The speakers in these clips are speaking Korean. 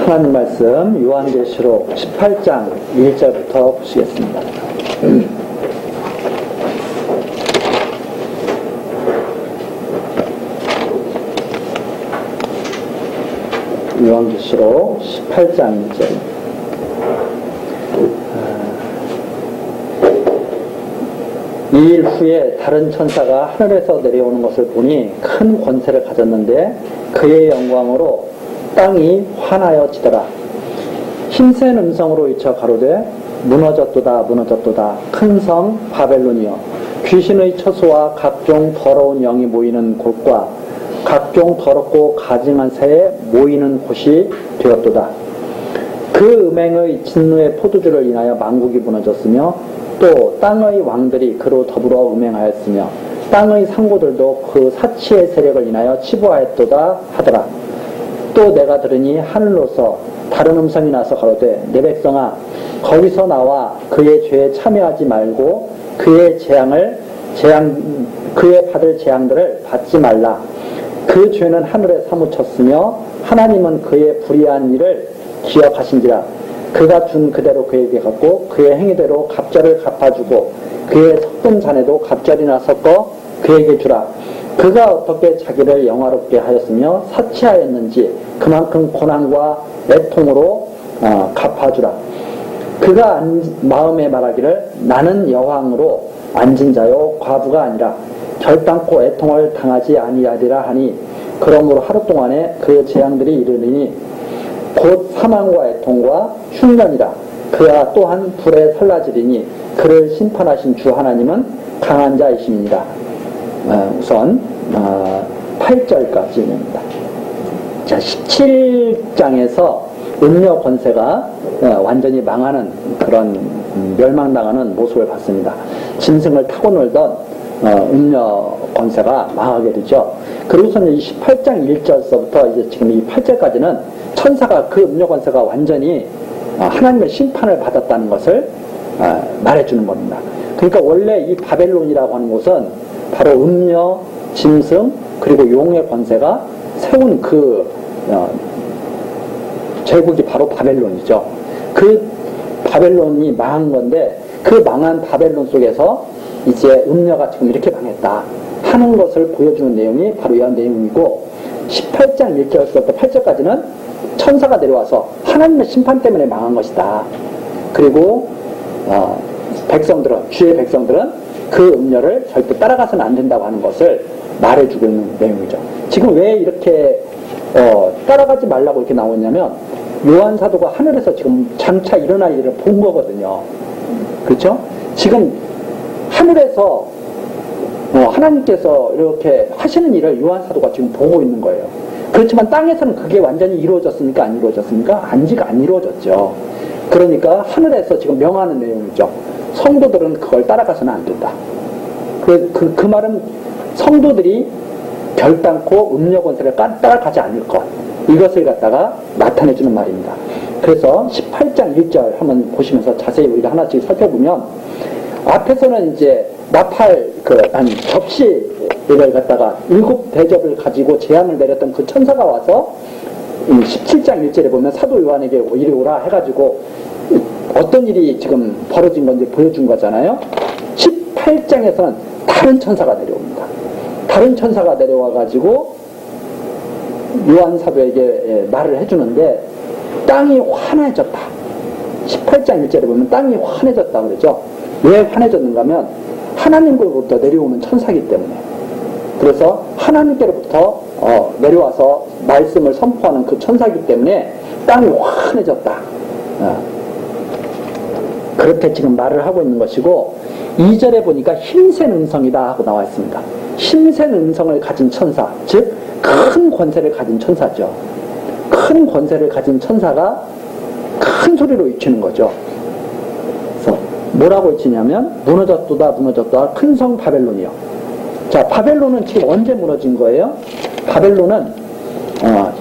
하나님 말씀 요한계시록 18장 1절부터 보시겠습니다. 요한계시록 18장 1절. 이 일 후에 다른 천사가 하늘에서 내려오는 것을 보니 큰 권세를 가졌는데 그의 영광으로 땅이 환하여지더라. 힘센 음성으로 외쳐 가로되 무너졌도다 무너졌도다 큰 성 바벨론이여 귀신의 처소와 각종 더러운 영이 모이는 곳과 각종 더럽고 가증한 새에 모이는 곳이 되었도다. 그 음행의 진노의 포도주를 인하여 만국이 무너졌으며 또 땅의 왕들이 그로 더불어 음행하였으며 땅의 상고들도 그 사치의 세력을 인하여 치부하였도다 하더라. 또 내가 들으니 하늘로서 다른 음성이 나서 가로되 내 백성아 거기서 나와 그의 죄에 참여하지 말고 그의 받을 재앙들을 받지 말라. 그 죄는 하늘에 사무쳤으며 하나님은 그의 불의한 일을 기억하신지라. 그가 준 그대로 그에게 갚고 그의 행위대로 갑절을 갚아주고 그의 섞은 잔에도 갑절이나 섞어 그에게 주라. 그가 어떻게 자기를 영화롭게 하였으며 사치하였는지 그만큼 고난과 애통으로 갚아주라. 그가 마음에 말하기를 나는 여왕으로 앉은 자요 과부가 아니라 결단코 애통을 당하지 아니하리라 하니 그러므로 하루 동안에 그 재앙들이 이르리니 곧 사망과 애통과 흉년이라. 그가 또한 불에 살라지리니 그를 심판하신 주 하나님은 강한 자이심이니라. 우선 8절까지입니다. 자, 17장에서 음녀 권세가 완전히 망하는 그런 멸망당하는 모습을 봤습니다. 짐승을 타고 놀던 음녀 권세가 망하게 되죠. 그리고서는 18장 1절서부터 이제 지금 이 8절까지는 천사가 그 음녀 권세가 완전히 하나님의 심판을 받았다는 것을 말해주는 겁니다. 그러니까 원래 이 바벨론이라고 하는 곳은 바로 음녀, 짐승, 그리고 용의 권세가 세운 그 제국이 바로 바벨론이죠. 그 바벨론이 망한 건데 그 망한 바벨론 속에서 이제 음녀가 지금 이렇게 망했다 하는 것을 보여주는 내용이 바로 이 내용이고 18장 1절부터 8절까지는 천사가 내려와서 하나님의 심판 때문에 망한 것이다. 그리고 백성들은 주의 백성들은 그 음녀를 절대 따라가서는 안 된다고 하는 것을 말해주고 있는 내용이죠. 지금 왜 이렇게 따라가지 말라고 이렇게 나오냐면 요한 사도가 하늘에서 지금 장차 일어날 일을 본 거거든요. 그렇죠? 지금 하늘에서 하나님께서 이렇게 하시는 일을 요한 사도가 지금 보고 있는 거예요. 그렇지만 땅에서는 그게 완전히 이루어졌습니까? 안 이루어졌습니까? 아직 안 이루어졌죠. 그러니까 하늘에서 지금 명하는 내용이죠. 성도들은 그걸 따라가서는 안 된다. 그 말은 성도들이 결단코 음녀 권세를 따라가지 않을 것, 이것을 갖다가 나타내주는 말입니다. 그래서 18장 1절 한번 보시면서 자세히 우리가 하나씩 살펴보면 앞에서는 이제 접시를 갖다가 7대접을 가지고 재앙을 내렸던 그 천사가 와서 17장 1절에 보면 사도 요한에게 이리 오라 해가지고 어떤 일이 지금 벌어진 건지 보여준 거잖아요. 18장에서는 다른 천사가 내려옵니다. 다른 천사가 내려와가지고 요한 사도에게 말을 해주는데 땅이 환해졌다. 18장 1절에 보면 땅이 환해졌다 그러죠. 왜 환해졌는가 하면 하나님으로부터 내려오는 천사이기 때문에. 그래서 하나님께로부터 내려와서 말씀을 선포하는 그 천사이기 때문에 땅이 환해졌다. 그렇게 지금 말을 하고 있는 것이고 2절에 보니까 힘센 음성이다 하고 나와 있습니다. 힘센 음성을 가진 천사, 즉 큰 권세를 가진 천사죠. 큰 권세를 가진 천사가 큰 소리로 외치는 거죠. 그래서 뭐라고 외치냐면 무너졌도다 무너졌도다 큰 성 바벨론이요. 자, 바벨론은 지금 언제 무너진 거예요? 바벨론은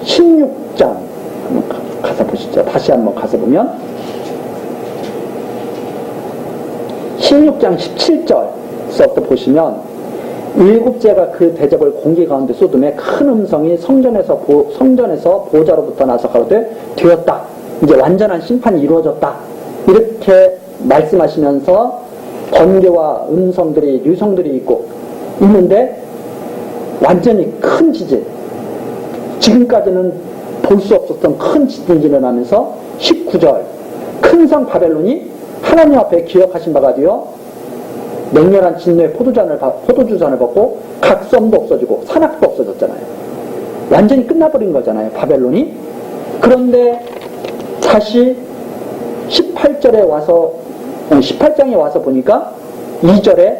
16장 한번 가서 보시죠. 다시 한번 가서 보면 16장 17절서부터 보시면 일곱째가 그 대접을 공기 가운데 쏟음에 큰 음성이 성전에서 보호자로부터 나서 가로되 되었다. 이제 완전한 심판이 이루어졌다. 이렇게 말씀하시면서 번개와 음성들이 유성들이 있는데 완전히 큰 지진, 지금까지는 볼 수 없었던 큰 지진이 일어나면서 19절 큰 성 바벨론이 하나님 앞에 기억하신 바가 되어 맹렬한 진노의 포도주잔을 벗고 각 섬도 없어지고 산악도 없어졌잖아요. 완전히 끝나버린 거잖아요, 바벨론이. 그런데 다시 18장에 와서 보니까 2절에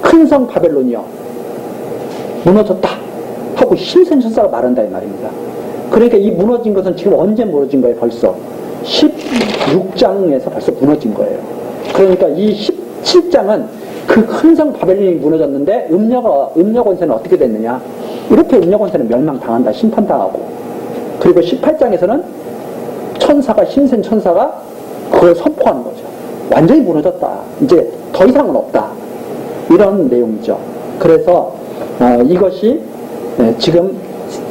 큰 성 바벨론이여 무너졌다 하고 힘센 천사가 말한다 이 말입니다. 그러니까 이 무너진 것은 지금 언제 무너진 거예요? 벌써 16장에서 벌써 무너진 거예요. 그러니까 이 17장은 그 큰 성 바벨론이 무너졌는데 음녀 권세는 어떻게 됐느냐? 이렇게 음녀 권세는 멸망당한다, 심판당하고. 그리고 18장에서는 힘센 천사가 그걸 선포하는 거죠. 완전히 무너졌다. 이제 더 이상은 없다. 이런 내용이죠. 그래서 이것이 지금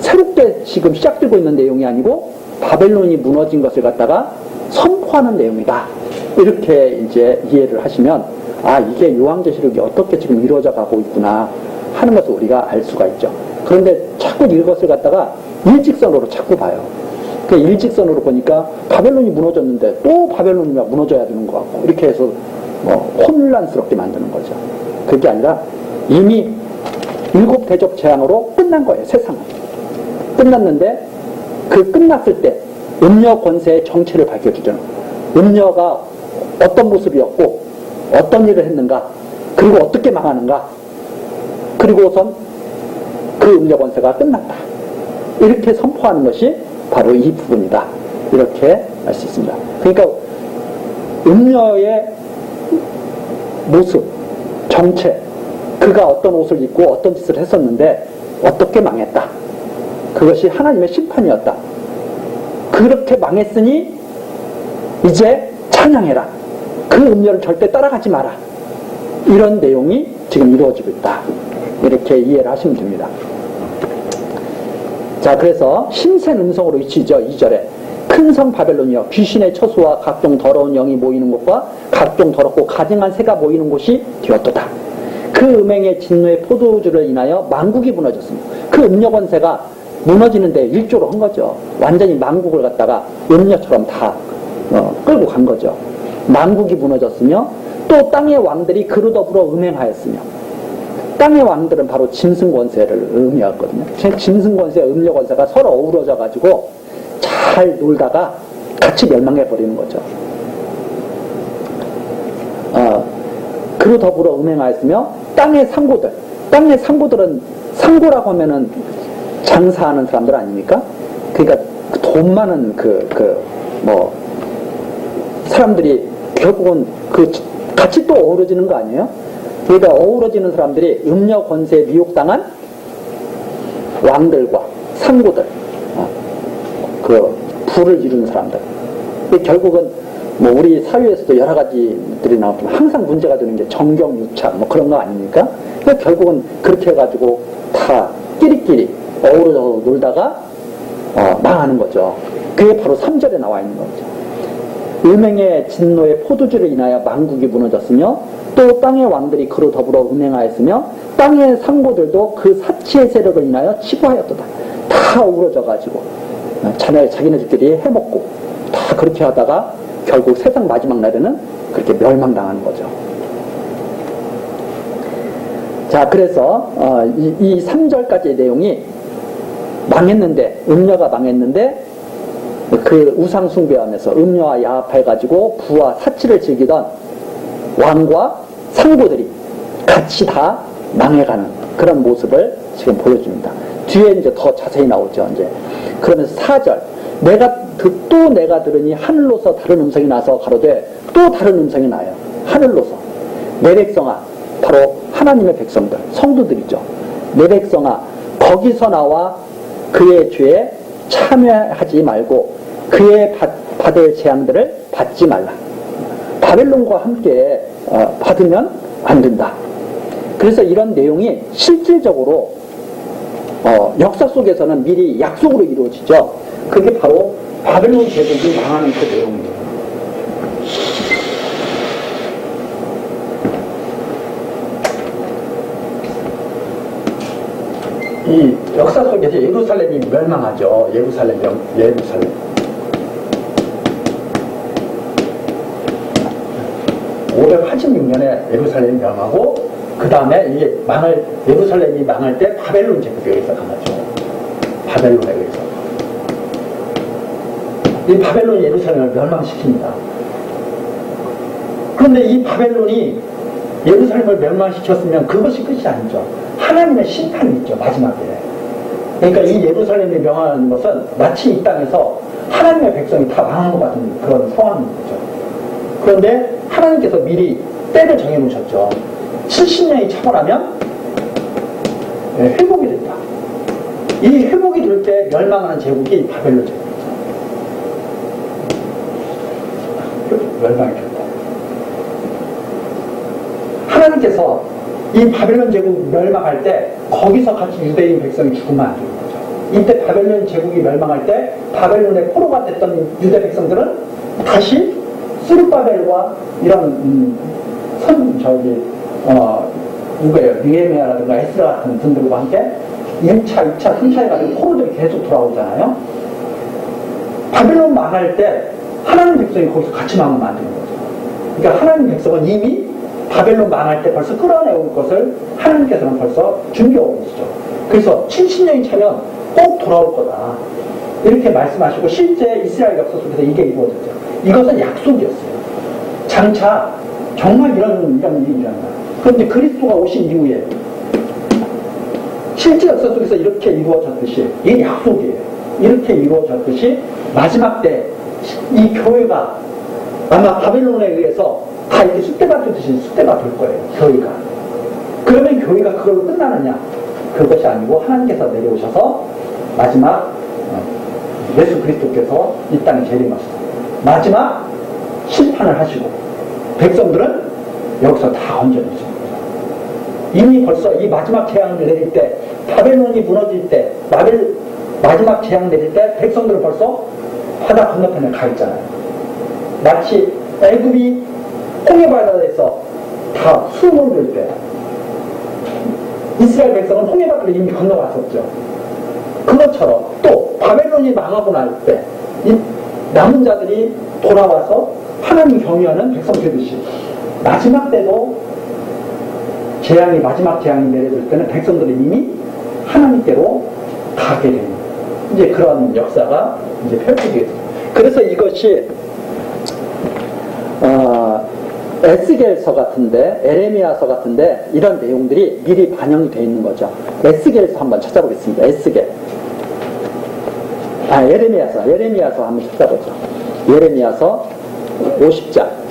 새롭게 지금 시작되고 있는 내용이 아니고 바벨론이 무너진 것을 갖다가 선포하는 내용이다. 이렇게 이제 이해를 하시면 이게 요한계시록이 어떻게 지금 이루어져 가고 있구나 하는 것을 우리가 알 수가 있죠. 그런데 자꾸 이것을 갖다가 일직선으로 자꾸 봐요. 그 일직선으로 보니까 바벨론이 무너졌는데 또 바벨론이 무너져야 되는 것 같고 이렇게 해서 혼란스럽게 만드는 거죠. 그게 아니라 이미 7 대접 재앙으로 끝난 거예요. 세상은 끝났는데 그 끝났을 때 음녀 권세의 정체를 밝혀주죠. 음녀가 어떤 모습이었고 어떤 일을 했는가, 그리고 어떻게 망하는가, 그리고선 그 음녀 권세가 끝났다. 이렇게 선포하는 것이 바로 이 부분이다. 이렇게 알 수 있습니다. 그러니까 음녀의 모습, 정체, 그가 어떤 옷을 입고 어떤 짓을 했었는데 어떻게 망했다. 그것이 하나님의 심판이었다. 그렇게 망했으니 이제 찬양해라. 그 음료를 절대 따라가지 마라. 이런 내용이 지금 이루어지고 있다. 이렇게 이해를 하시면 됩니다. 자, 그래서 힘센 음성으로 외치죠. 2절에 큰 성 바벨론이여 귀신의 처소와 각종 더러운 영이 모이는 곳과 각종 더럽고 가증한 새가 모이는 곳이 되었도다. 그 음행의 진노의 포도주를 인하여 만국이 무너졌습니다. 그 음녀 권세가 무너지는데 일조로 한 거죠. 완전히 만국을 갖다가 음녀처럼 다 끌고 간 거죠. 만국이 무너졌으며 또 땅의 왕들이 그로 더불어 음행하였으며, 땅의 왕들은 바로 짐승 권세를 의미하거든요. 짐승 권세와 음녀 권세가 서로 어우러져 가지고 잘 놀다가 같이 멸망해 버리는 거죠. 그로 더불어 음행하였으며 땅의 상고들은 상고라고 하면은 장사하는 사람들 아닙니까? 그러니까 돈 많은 사람들이 결국은 같이 또 어우러지는 거 아니에요? 그러니까 어우러지는 사람들이 음녀 권세에 미혹당한 왕들과 상고들, 부를 이루는 사람들. 결국은 우리 사회에서도 여러 가지들이 나오지만 항상 문제가 되는 게 정경유착 그런 거 아닙니까? 그러니까 결국은 그렇게 해가지고 다 끼리끼리 어우러져 놀다가 망하는 거죠. 그게 바로 3절에 나와 있는 거죠. 음행의 진노의 포도주를 인하여 만국이 무너졌으며 또 땅의 왕들이 그로 더불어 음행하였으며 땅의 상고들도 그 사치의 세력을 인하여 치부하였도다. 다 어우러져가지고 자기네들끼리 해먹고 다 그렇게 하다가 결국 세상 마지막 날에는 그렇게 멸망당하는 거죠. 자, 그래서 이 3절까지의 내용이 음녀가 망했는데 그 우상 숭배하면서 음녀와 야합해가지고 부와 사치를 즐기던 왕과 상고들이 같이 다 망해가는 그런 모습을 지금 보여줍니다. 뒤에 이제 더 자세히 나오죠. 이제 그러면서 4절 내가 들으니 하늘로서 다른 음성이 나서 가로되 또 다른 음성이 나요. 하늘로서 내 백성아, 바로 하나님의 백성들, 성도들이죠. 내 백성아, 거기서 나와 그의 죄에 참여하지 말고 그의 받을 재앙들을 받지 말라. 바벨론과 함께 받으면 안 된다. 그래서 이런 내용이 실질적으로 역사 속에서는 미리 약속으로 이루어지죠. 그게 바로 바벨론 제국이 망하는 그 내용이에요. 이 역사 속에서 예루살렘이 멸망하죠. 예루살렘. 586년에 예루살렘이 멸망하고 그 다음에 이게 예루살렘이 망할 때 바벨론 제국에 의해서 강하죠. 바벨론에 의해서. 이 바벨론이 예루살렘을 멸망시킵니다. 그런데 이 바벨론이 예루살렘을 멸망시켰으면 그것이 끝이 아니죠. 하나님의 심판이 있죠. 마지막에. 그러니까 이 예루살렘이 멸망하는 것은 마치 이 땅에서 하나님의 백성이 다 망한 것 같은 그런 상황인 거죠. 그런데 하나님께서 미리 때를 정해놓으셨죠. 70년이 차고나면 회복이 된다. 이 회복이 될 때 멸망하는 제국이 바벨론 제국이죠. 멸망이 된다. 하나님께서 이 바벨론 제국 멸망할 때 거기서 같이 유대인 백성이 죽으면 안 되는 거죠. 이때 바벨론 제국이 멸망할 때 바벨론의 포로가 됐던 유대 백성들은 다시 스룹바벨과 이런 누구예요? 느헤미야라든가 에스라 같은 분들과 함께 1차, 2차, 3차 해가지고 포로들이 계속 돌아오잖아요. 바벨론 망할 때 하나님 백성이 거기서 같이 망하면 안 되는 거죠. 그러니까 하나님 백성은 이미 바벨론 망할 때 벌써 끌어내올 것을 하나님께서는 벌써 준비하고 계시죠. 그래서 70년이 차면 꼭 돌아올 거다. 이렇게 말씀하시고 실제 이스라엘 역사 속에서 이게 이루어졌죠. 이것은 약속이었어요. 장차 정말 이런 일이 일어난다. 그런데 그리스도가 오신 이후에 실제 역사 속에서 이렇게 이루어졌듯이 이게 약속이에요. 이렇게 이루어졌듯이 마지막 때 이 교회가 아마 바벨론에 의해서 다 이렇게 쑥대밭듯이 쑥대가 될 거예요. 교회가. 그러면 교회가 그걸로 끝나느냐? 그것이 아니고 하나님께서 내려오셔서 마지막 예수 그리스도께서 이 땅에 재림하셔서 마지막 심판을 하시고 백성들은 여기서 다 건져내죠. 이미 벌써 이 마지막 재앙을 내릴 때 바벨론이 무너질 때 마지막 재앙 내릴 때 백성들은 벌써 바다 건너편에 가 있잖아요. 마치 애굽이 홍해바다에서 다 수몰될 때 이스라엘 백성은 홍해바다를 이미 건너갔었죠. 그것처럼 또 바벨론이 망하고 날 때 이 남은 자들이 돌아와서 하나님 경유하는 백성 되듯이 마지막 때도 마지막 재앙이 내려질 때는 백성들이 이미 하나님께로 가게 됩니다. 이제 그런 역사가 이제 펼쳐지게 됩니다. 그래서 이것이 에스겔서 같은데, 에레미야서 같은데 이런 내용들이 미리 반영이 되어 있는 거죠. 에스겔서 한번 찾아보겠습니다. 에레미야서 한번 찾아보죠. 예레미야서 50장.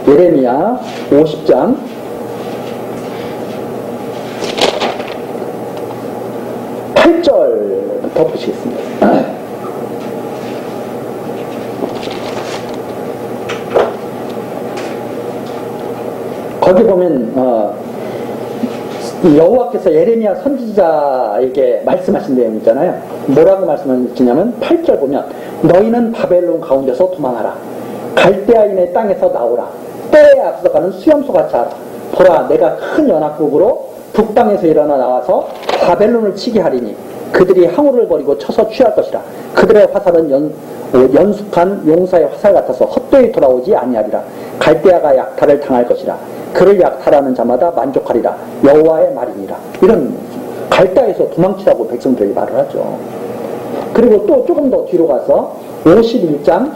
예레미야 50장 8절부터 보시겠습니다. 거기 보면 여호와께서 예레미야 선지자에게 말씀하신 내용 있잖아요. 뭐라고 말씀하시냐면 8절 보면 너희는 바벨론 가운데서 도망하라. 갈대아인의 땅에서 나오라. 때에 앞서가는 수염소같이 하라. 보라 내가 큰 연합국으로 북방에서 일어나 나와서 바벨론을 치게 하리니 그들이 항우를 버리고 쳐서 취할 것이라. 그들의 화살은 연숙한 용사의 화살 같아서 헛되이 돌아오지 아니하리라. 갈대아가 약탈을 당할 것이라. 그를 약탈하는 자마다 만족하리라. 여호와의 말이니라. 이런 갈대아에서 도망치라고 백성들이 말을 하죠. 그리고 또 조금 더 뒤로 가서 51장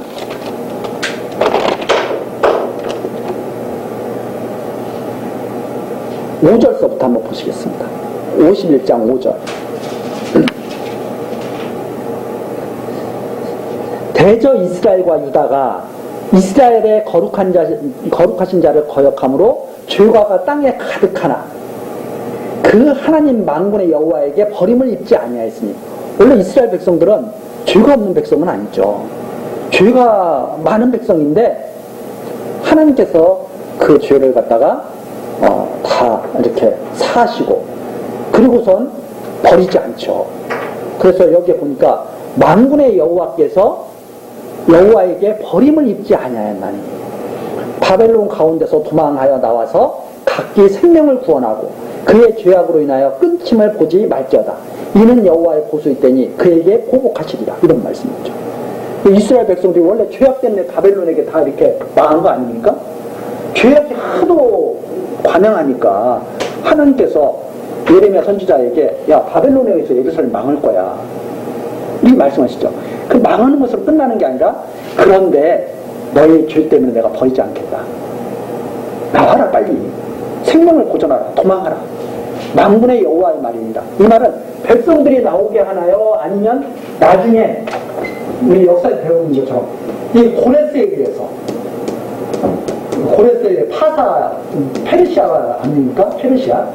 5절서부터 한번 보시겠습니다. 51장 5절. 대저 이스라엘과 유다가 이스라엘의 거룩하신 자를 거역함으로 죄과가 땅에 가득하나 그 하나님 만군의 여호와에게 버림을 입지 아니하였으니 원래 이스라엘 백성들은 죄가 없는 백성은 아니죠. 죄가 많은 백성인데 하나님께서 그 죄를 갖다가 다 이렇게 사하시고 그리고선 버리지 않죠. 그래서 여기에 보니까 만군의 여호와께서 여호와에게 버림을 입지 아니하였나니 바벨론 가운데서 도망하여 나와서 각기 생명을 구원하고 그의 죄악으로 인하여 끊침을 보지 말지어다. 이는 여호와의 보수이되니 그에게 보복하시리라. 이런 말씀이죠. 이스라엘 백성들이 원래 죄악 때문에 바벨론에게 다 이렇게 망한 거 아닙니까? 죄악이 하도 관영하니까 하나님께서 예레미야 선지자에게 야 바벨론에 의해서 예루살렘 망할 거야. 이 말씀하시죠. 그 망하는 것으로 끝나는 게 아니라 그런데 너의 죄 때문에 내가 버리지 않겠다. 나와라 빨리. 생명을 보존하라. 도망하라. 만군의 여호와의 말입니다. 이 말은 백성들이 나오게 하나요? 아니면 나중에 우리 역사에 배우는 것처럼 이 고레스에 의해서 고레스의 파사 페르시아가 아닙니까? 페르시아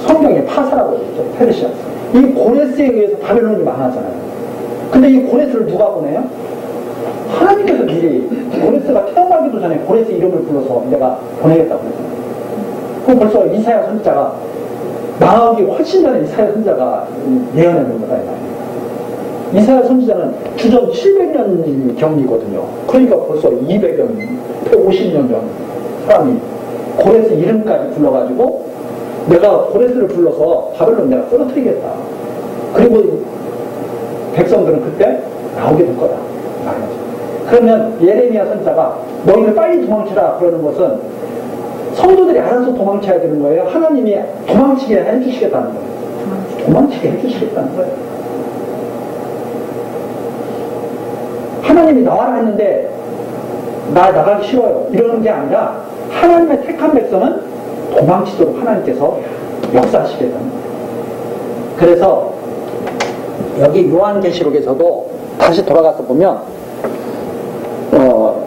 성경에 파사라고 했죠. 페르시아 이 고레스에 의해서 바벨론이 망하잖아요. 근데 이 고레스를 누가 보내요? 하나님께서 미리 고레스가 태어나기도 전에 고레스 이름을 불러서 내가 보내겠다고 했어요. 그럼 벌써 이사야 선지자가 망하기 훨씬 전에 이사야 선지자가 예언했는 거다. 이사야 선지자는 주전 700년 경이거든요. 그러니까 벌써 200년, 150년 전 사람이 고레스 이름까지 불러가지고 내가 고레스를 불러서 바벨론 내가 쓰러뜨리겠다. 그리고 백성들은 그때 나오게 될 거다. 그러면 예레미야 선지자가 너희는 빨리 도망치라 그러는 것은 성도들이 알아서 도망쳐야 되는 거예요? 하나님이 도망치게 해주시겠다는 거예요? 도망치게 해주시겠다는 거예요. 하나님이 나와라 했는데 나 나가기 싫어요 이러는 게 아니라 하나님의 택한 백성은 도망치도록 하나님께서 역사하시겠다는 거예요. 그래서 여기 요한계시록에서도 다시 돌아가서 보면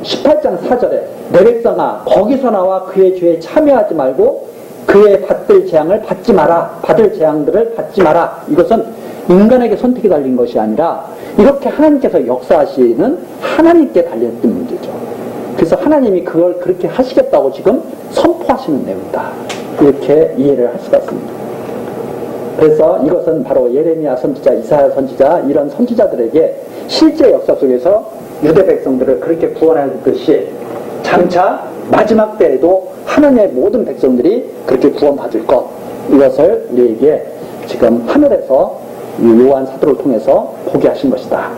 18장 4절에 내 백성아 거기서 나와 그의 죄에 참여하지 말고 그의 받을 재앙을 받지 마라. 받을 재앙들을 받지 마라. 이것은 인간에게 선택이 달린 것이 아니라 이렇게 하나님께서 역사하시는 하나님께 달렸던 문제죠. 그래서 하나님이 그걸 그렇게 하시겠다고 지금 선포하시는 내용이다. 이렇게 이해를 할 수가 있습니다. 그래서 이것은 바로 예레미야 선지자, 이사야 선지자 이런 선지자들에게 실제 역사 속에서 유대 백성들을 그렇게 구원할 것이 장차 마지막 때에도 하나님의 모든 백성들이 그렇게 구원받을 것 이것을 우리에게 지금 하늘에서 요한 사도를 통해서 보게 하신 것이다.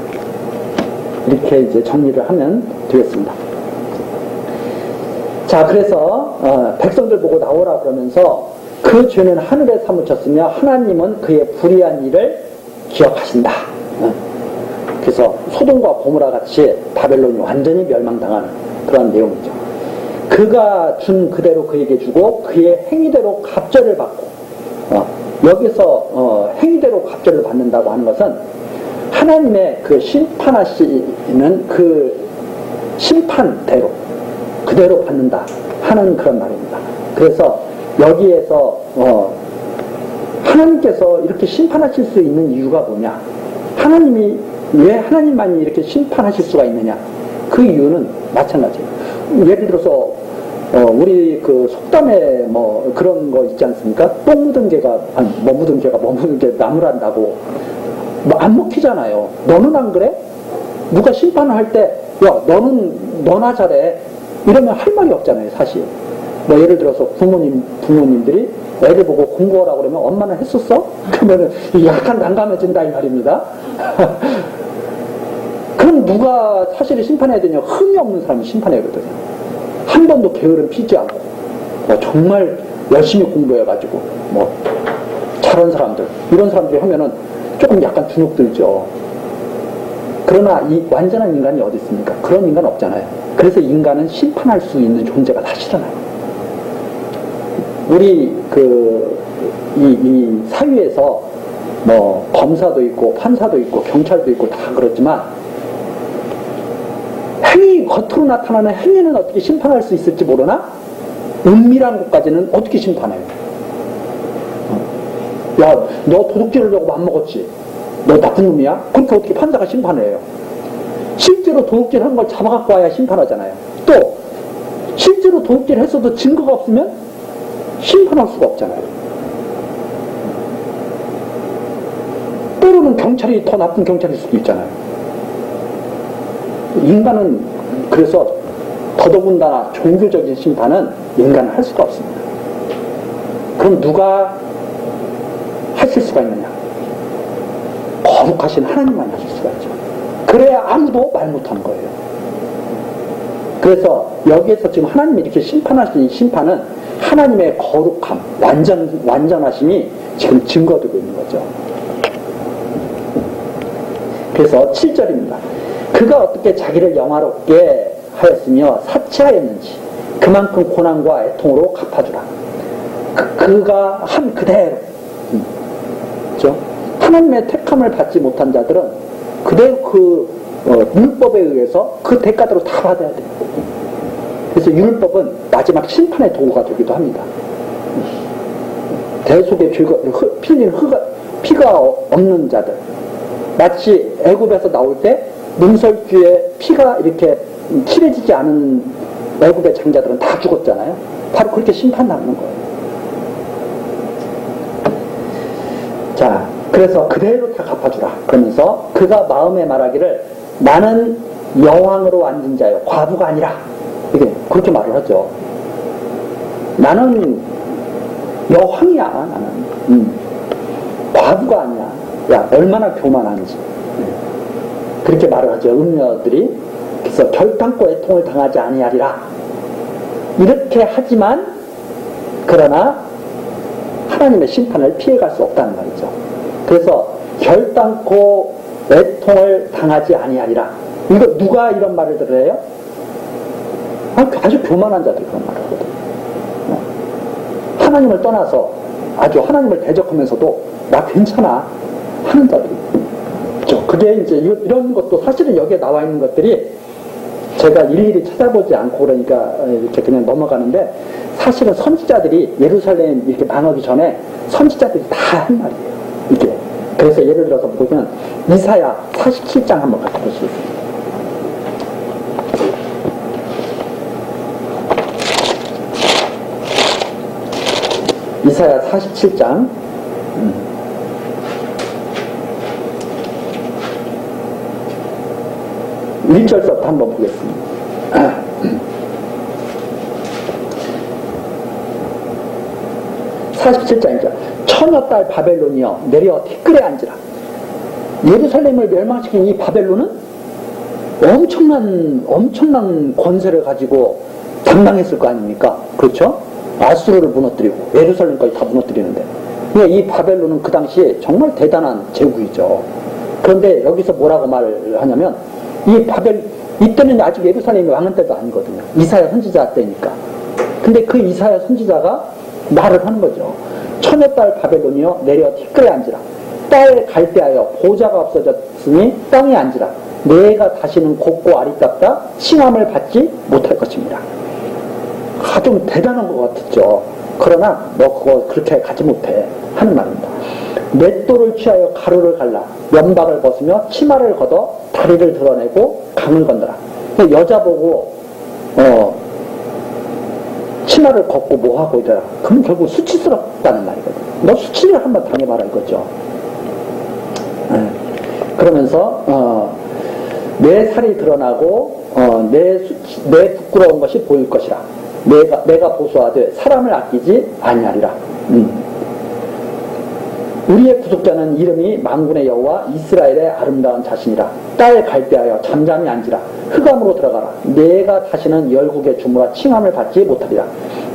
이렇게 이제 정리를 하면 되겠습니다. 자, 그래서 백성들 보고 나오라 그러면서 그 죄는 하늘에 사무쳤으며 하나님은 그의 불의한 일을 기억하신다. 그래서 소돔과 고모라 같이 바벨론이 완전히 멸망당하는 그런 내용이죠. 그가 준 그대로 그에게 주고 그의 행위대로 갑절을 받고 여기서 행위대로 갑절을 받는다고 하는 것은 하나님의 그 심판하시는 그 심판대로 그대로 받는다 하는 그런 말입니다. 그래서 여기에서 하나님께서 이렇게 심판하실 수 있는 이유가 뭐냐? 하나님이 왜 하나님만이 이렇게 심판하실 수가 있느냐? 그 이유는 마찬가지예요. 예를 들어서 우리 그 속담에 뭐 그런 거 있지 않습니까? 똥 묻은 개가 뭐 묻은 개가 뭐 묻은 개 나무란다고 뭐 안 먹히잖아요. 너는 안 그래? 누가 심판을 할 때 야 너나 잘해 이러면 할 말이 없잖아요. 사실 뭐 예를 들어서 부모님들이 애를 보고 공부하라고 그러면 엄마는 했었어? 그러면은 약간 난감해진다 이 말입니다. 그럼 누가 사실을 심판해야 되냐? 흠이 없는 사람이 심판해야 되거든요. 한 번도 게으름 피지 않고 정말 열심히 공부해가지고 잘한 사람들 이런 사람들이 하면은 조금 약간 주눅 들죠. 그러나 이 완전한 인간이 어디 있습니까? 그런 인간 없잖아요. 그래서 인간은 심판할 수 있는 존재가 사실잖아요. 우리 이 사회에서 검사도 있고 판사도 있고 경찰도 있고 다 그렇지만 행위 겉으로 나타나는 행위는 어떻게 심판할 수 있을지 모르나 은밀한 것까지는 어떻게 심판해요? 야, 너 도둑질을 하고 맘먹었지? 너 나쁜 놈이야? 그렇게 어떻게 판사가 심판해요? 실제로 도둑질 한 걸 잡아갖고 와야 심판하잖아요. 또 실제로 도둑질 했어도 증거가 없으면 심판할 수가 없잖아요. 때로는 경찰이 더 나쁜 경찰일 수도 있잖아요. 인간은 그래서 더더군다나 종교적인 심판은 인간은 할 수가 없습니다. 그럼 누가 하실 수가 있느냐? 거룩하신 하나님만 하실 수가 있죠. 그래야 아무도 말 못하는 거예요. 그래서 여기에서 지금 하나님이 이렇게 심판하시는 심판은 하나님의 거룩함, 완전하심이 지금 증거되고 있는 거죠. 그래서 7절입니다. 그가 어떻게 자기를 영화롭게 하였으며 사치하였는지 그만큼 고난과 애통으로 갚아주라. 그가 한 그대로, 그렇죠? 하나님의 택함을 받지 못한 자들은 그대로 율법에 의해서 그 대가대로 다 받아야 돼요. 그래서 율법은 마지막 심판의 도구가 되기도 합니다. 대속의 필린 피가 없는 자들, 마치 애굽에서 나올 때 문설주에 피가 이렇게 칠해지지 않은 애굽의 장자들은 다 죽었잖아요. 바로 그렇게 심판하는 거예요. 자, 그래서 그대로 다 갚아주라. 그러면서 그가 마음에 말하기를 나는 여왕으로 앉은 자요, 과부가 아니라. 이게 그렇게 말을 하죠. 나는 여왕이야, 나는. 과부가 아니야. 야, 얼마나 교만한지. 그렇게 말을 하죠, 음녀들이. 그래서 결단코 애통을 당하지 아니하리라. 이렇게 하지만, 그러나 하나님의 심판을 피해갈 수 없다는 말이죠. 그래서 결단코 애통을 당하지 아니하리라. 이거 누가 이런 말을 들어요? 아주 교만한 자들이 그런 말을 하거든요. 하나님을 떠나서 아주 하나님을 대적하면서도 나 괜찮아 하는 자들이. 그렇죠? 그게 이제 이런 것도 사실은 여기에 나와 있는 것들이 제가 일일이 찾아보지 않고 그러니까 이렇게 그냥 넘어가는데, 사실은 선지자들이 예루살렘 이렇게 망하기 전에 선지자들이 다 한 말이에요. 이게. 그래서 예를 들어서 보면 이사야 47장 한번 같이 보시겠습니다. 이사야 47장 1절부터 한번 보겠습니다. 47장이죠. 처녀딸 바벨론이여 내려 티끌에 앉으라. 예루살렘을 멸망시킨 이 바벨론은 엄청난 권세를 가지고 당당했을 거 아닙니까? 그렇죠? 아수르를 무너뜨리고 예루살렘까지 다 무너뜨리는데, 이 바벨론은 그 당시에 정말 대단한 제국이죠. 그런데 여기서 뭐라고 말을 하냐면, 이때는 아직 예루살렘이 왕은 때도 아니거든요. 이사야 선지자 때니까. 근데 그 이사야 선지자가 말을 하는 거죠. 처녀딸 바벨론이여 내려 티끌에 앉으라. 딸 갈대하여 보좌가 없어졌으니 땅에 앉으라. 내가 다시는 곱고 아리답다 칭함을 받지 못할 것입니다. 좀 대단한 것 같았죠. 그러나 너 그거 그렇게 가지 못해 하는 말입니다. 맷돌을 취하여 가루를 갈라 면박을 벗으며 치마를 걷어 다리를 드러내고 강을 건너라. 여자 보고 치마를 걷고 뭐하고 이래라. 그럼 결국 수치스럽다는 말이거든. 너 수치를 한번 당해봐라 이거죠. 그러면서 내 살이 드러나고 내 부끄러운 것이 보일 것이라. 내가 보소하되 사람을 아끼지 아니하리라. 우리의 구속자는 이름이 만군의 여호와 이스라엘의 아름다운 자신이라. 딸 갈대하여 잠잠히 앉으라. 흑암으로 들어가라. 내가 다시는 열국의 주무라 칭함을 받지 못하리라.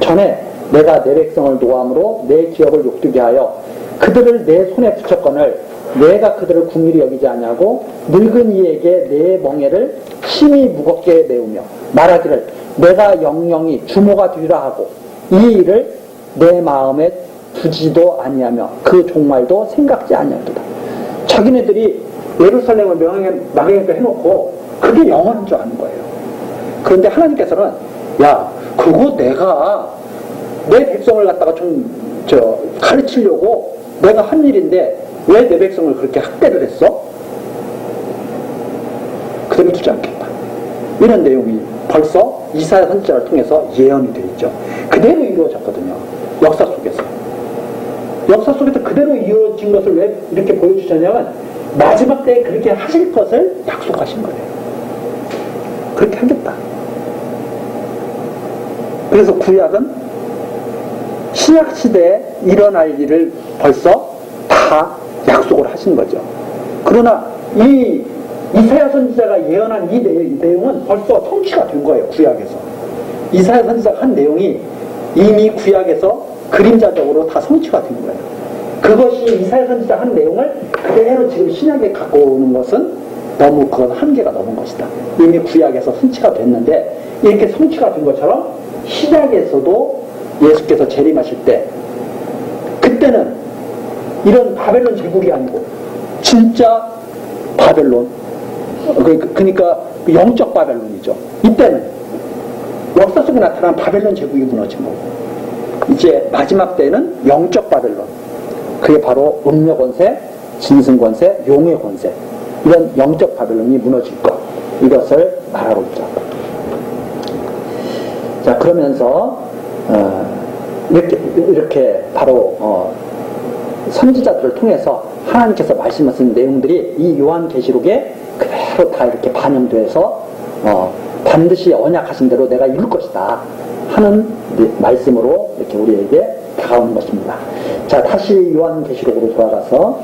전에 내가 내 백성을 노함으로 내 기업을 욕되게 하여 그들을 내 손에 붙였거늘 내가 그들을 궁일이 여기지 아니하고 늙은 이에게 내 멍에를 심히 무겁게 메우며 말하기를 내가 영영이 주모가 되리라 하고 이 일을 내 마음에 두지도 아니하며 그 종말도 생각지 아니하도다. 자기네들이 예루살렘을 망하게 해놓고 그게 영원인 줄 아는 거예요. 그런데 하나님께서는 야 그거 내가 내 백성을 갖다가 좀 가르치려고 내가 한 일인데 왜 내 백성을 그렇게 학대를 했어? 그대로 두지 않겠다. 이런 내용이 벌써 이사야 선지자를 통해서 예언이 되어 있죠. 그대로 이루어졌거든요. 역사 속에서. 역사 속에서 그대로 이루어진 것을 왜 이렇게 보여주셨냐면 마지막 때에 그렇게 하실 것을 약속하신 거예요. 그렇게 하겠다. 그래서 구약은 신약 시대에 일어날 일을 벌써 다 약속을 하신 거죠. 그러나 이 이사야 선지자가 예언한 이 내용은 벌써 성취가 된 거예요. 구약에서. 이사야 선지자가 한 내용이 이미 구약에서 그림자적으로 다 성취가 된 거예요. 그것이 이사야 선지자 한 내용을 그대로 지금 신약에 갖고 오는 것은 너무 그건 한계가 넘은 것이다. 이미 구약에서 성취가 됐는데 이렇게 성취가 된 것처럼 신약에서도 예수께서 재림하실 때 그때는 이런 바벨론 제국이 아니고 진짜 바벨론, 그러니까 영적 바벨론이죠. 이때는 역사 속에 나타난 바벨론 제국이 무너진 거고 이제 마지막 때는 영적 바벨론, 그게 바로 음녀 권세, 짐승 권세, 용의 권세, 이런 영적 바벨론이 무너질 것, 이것을 말하고 있죠. 자, 그러면서 이렇게 바로 선지자들을 통해서 하나님께서 말씀하신 내용들이 이 요한계시록에 그대로 다 이렇게 반영돼서 반드시 언약하신 대로 내가 이룰 것이다 하는 말씀으로 이렇게 우리에게 다가오는 것입니다. 자, 다시 요한계시록으로 돌아가서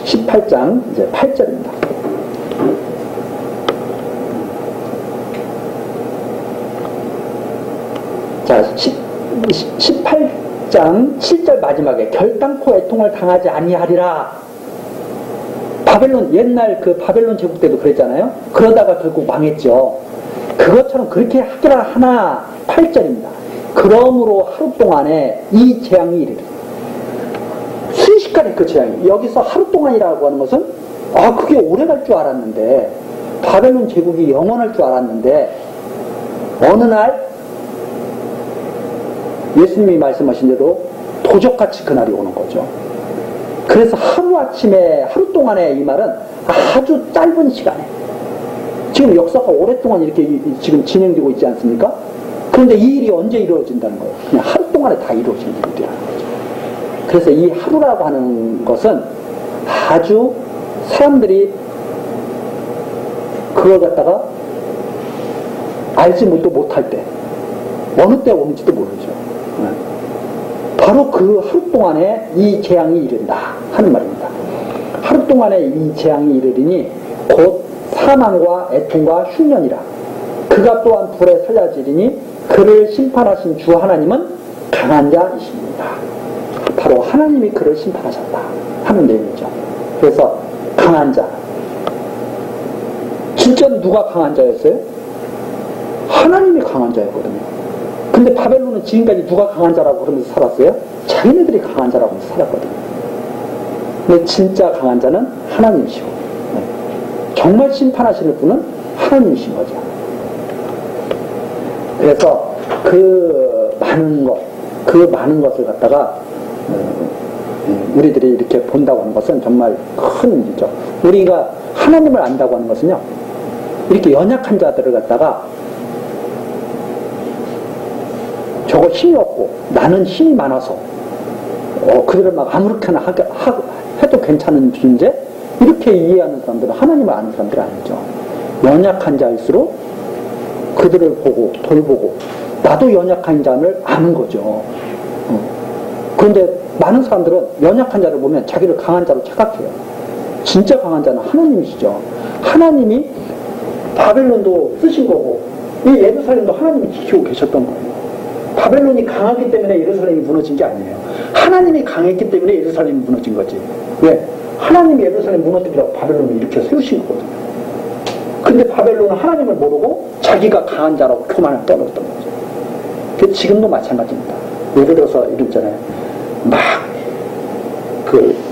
18장 이제 8절입니다. 자, 18장 7절 마지막에 결단코 애통을 당하지 아니하리라. 바벨론, 옛날 그 바벨론 제국 때도 그랬잖아요. 그러다가 결국 망했죠. 그것처럼 그렇게 하기라 하나. 8절입니다. 그러므로 하루 동안에 이 재앙이 이르리. 순식간에 그 재앙이, 여기서 하루 동안이라고 하는 것은 그게 오래 갈 줄 알았는데, 바벨론 제국이 영원할 줄 알았는데 어느 날 예수님이 말씀하신 대로 도적같이 그날이 오는 거죠. 그래서 하루아침에, 하루 동안에 이 말은 아주 짧은 시간에, 지금 역사가 오랫동안 이렇게 지금 진행되고 있지 않습니까? 그런데 이 일이 언제 이루어진다는 거예요? 그냥 하루 동안에 다 이루어지는 일이라는 거죠. 그래서 이 하루라고 하는 것은 아주 사람들이 그걸 갖다가 알지 못할 때, 어느 때 오는지도 모르죠. 바로 그 하루 동안에 이 재앙이 이른다 하는 말입니다. 하루 동안에 이 재앙이 이르리니 곧 사망과 애통과 흉년이라. 그가 또한 불에 살려지리니 그를 심판하신 주 하나님은 강한 자이십니다. 바로 하나님이 그를 심판하셨다 하는 내용이죠. 그래서 강한 자, 진짜 누가 강한 자였어요? 하나님이 강한 자였거든요. 근데 바벨론은 지금까지 누가 강한 자라고 그러면서 살았어요? 자기네들이 강한 자라고 하면서 살았거든요. 근데 진짜 강한 자는 하나님이시고, 정말 심판하시는 분은 하나님이신 거죠. 그래서 그 많은 것을 갖다가 우리들이 이렇게 본다고 하는 것은 정말 큰 일이죠. 우리가 하나님을 안다고 하는 것은요, 이렇게 연약한 자들을 갖다가 저거 힘이 없고 나는 힘이 많아서 그들을 막 아무렇게나 해도 괜찮은 존재, 이렇게 이해하는 사람들은 하나님을 아는 사람들이 아니죠. 연약한 자일수록 그들을 보고 돌보고 나도 연약한 자를 아는 거죠. 그런데 많은 사람들은 연약한 자를 보면 자기를 강한 자로 착각해요. 진짜 강한 자는 하나님이시죠. 하나님이 바벨론도 쓰신 거고 이 예루살렘도 하나님이 지키고 계셨던 거예요. 바벨론이 강하기 때문에 예루살렘이 무너진 게 아니에요. 하나님이 강했기 때문에 예루살렘이 무너진 거지. 왜? 하나님이 예루살렘 무너뜨리라고 바벨론을 일으켜 세우신 거거든요. 근데 바벨론은 하나님을 모르고 자기가 강한 자라고 교만을 떠났던 거죠. 그 지금도 마찬가지입니다. 예를 들어서 이랬잖아요. 막